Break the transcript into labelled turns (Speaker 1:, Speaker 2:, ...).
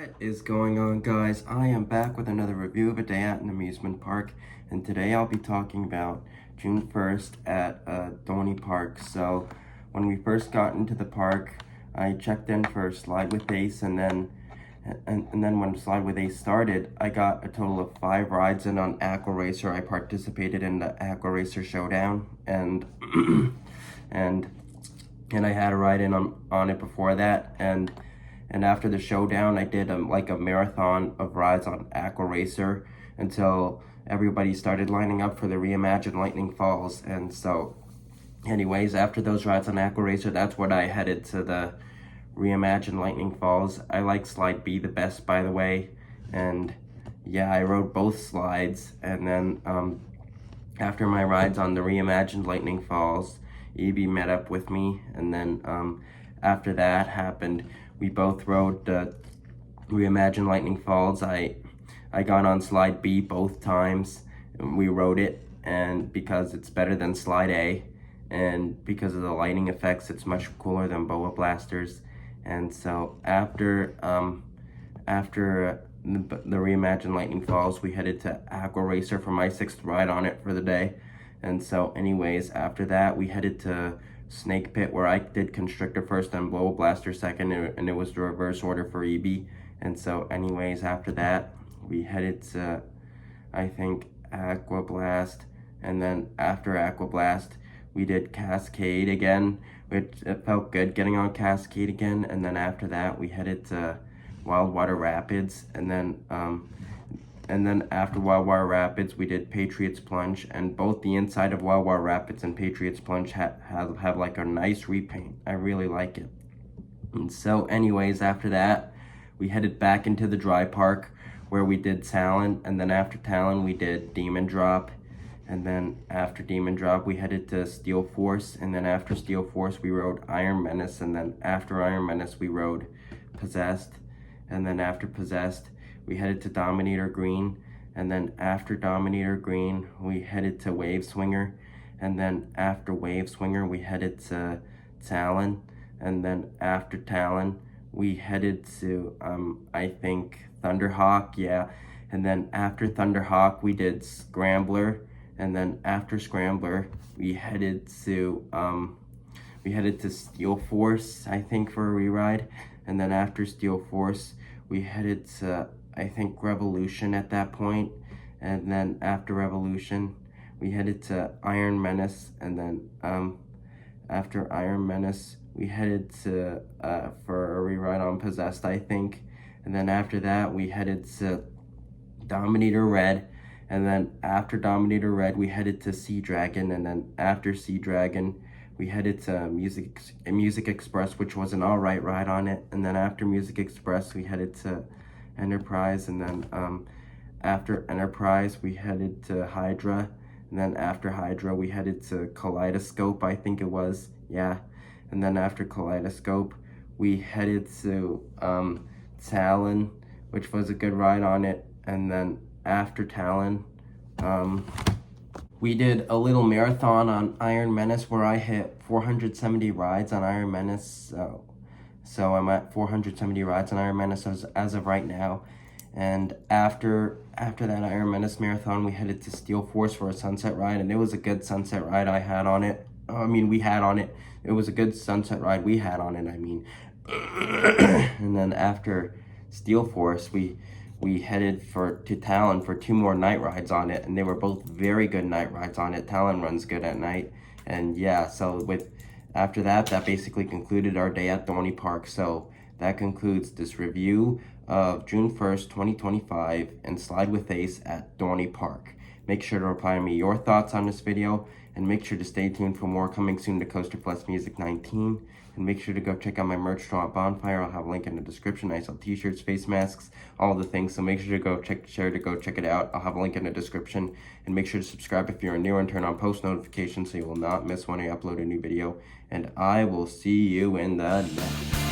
Speaker 1: What is going on, guys? I am back with another review of a day at an amusement park, and today I'll be talking about June 1st at Dorney Park. So when we first got into the park, I checked in for Slide with Ace, and then when Slide with Ace started, I got a total of 5 rides in on Aqua Racer. I participated in the Aqua Racer Showdown, and and I had a ride in on it before that, and after the showdown, I did like a marathon of rides on Aqua Racer until everybody started lining up for the reimagined Lightning Falls. And so, anyways, after those rides on Aqua Racer, that's when I headed to the reimagined Lightning Falls. I like Slide B the best, by the way, and yeah, I rode both slides. And then after my rides on the reimagined Lightning Falls, Evie met up with me, and then after that happened, we both rode the reimagined Lightning Falls. I got on Slide B both times, and we rode it, and because it's better than Slide A, and because of the lighting effects, it's much cooler than Boa Blasters. And so after the reimagined Lightning Falls, we headed to Aqua Racer for my 6th ride on it for the day. And so anyways, after that, we headed to Snake Pit, where I did Constrictor first and Blow Blaster second, and it was the reverse order for EB. And so anyways, after that, we headed to, I think, Aqua Blast, and then after Aqua Blast, we did Cascade again, which it felt good getting on Cascade again. And then after that, we headed to Wildwater Rapids, and then after Wildwater Rapids, we did Patriots Plunge, and both the inside of Wildwater Rapids and Patriots Plunge have like a nice repaint. I really like it. And so anyways, after that, we headed back into the dry park where we did Talon, and then after Talon, we did Demon Drop, and then after Demon Drop, we headed to Steel Force, and then after Steel Force, we rode Iron Menace, and then after Iron Menace, we rode Possessed, and then after Possessed, we headed to Dominator Green, and then after Dominator Green, we headed to Wave Swinger, and then after Wave Swinger, we headed to Talon, and then after Talon, we headed to, I think, Thunderhawk, yeah, and then after Thunderhawk, we did Scrambler, and then after Scrambler, we headed to Steel Force, I think, for a re-ride, and then after Steel Force, we headed to, I think, Revolution at that point, and then after Revolution, we headed to Iron Menace, and then after Iron Menace, we headed to for a rewrite on Possessed, I think, and then after that, we headed to Dominator Red, and then after Dominator Red, we headed to Sea Dragon, and then after Sea Dragon, we headed to Music Express, which was an alright ride on it, and then after Music Express, we headed to Enterprise, and then after Enterprise, we headed to Hydra, and then after Hydra, we headed to Kaleidoscope, I think it was, yeah, and then after Kaleidoscope, we headed to Talon, which was a good ride on it, and then after Talon, we did a little marathon on Iron Menace where I hit 470 rides on Iron Menace, so I'm at 470 rides on Iron Menace as of right now. And after that Iron Menace marathon, we headed to Steel Force for a sunset ride, and it was a good sunset ride I had on it. We had on it. It was a good sunset ride we had on it, I mean. And then after Steel Force, we headed to Talon for 2 more night rides on it, and they were both very good night rides on it. Talon runs good at night, and yeah, so after that basically concluded our day at Dorney Park. So that concludes this review of June 1st, 2025, and Slide with Ace at Dorney Park. Make sure to reply to me your thoughts on this video, and make sure to stay tuned for more coming soon to Coaster Plus Music 19. And make sure to go check out my merch store at Bonfire. I'll have a link in the description. I sell t-shirts, face masks, all the things. So make sure to go check it out. I'll have a link in the description. And make sure to subscribe if you're new and turn on post notifications so you will not miss when I upload a new video. And I will see you in the next.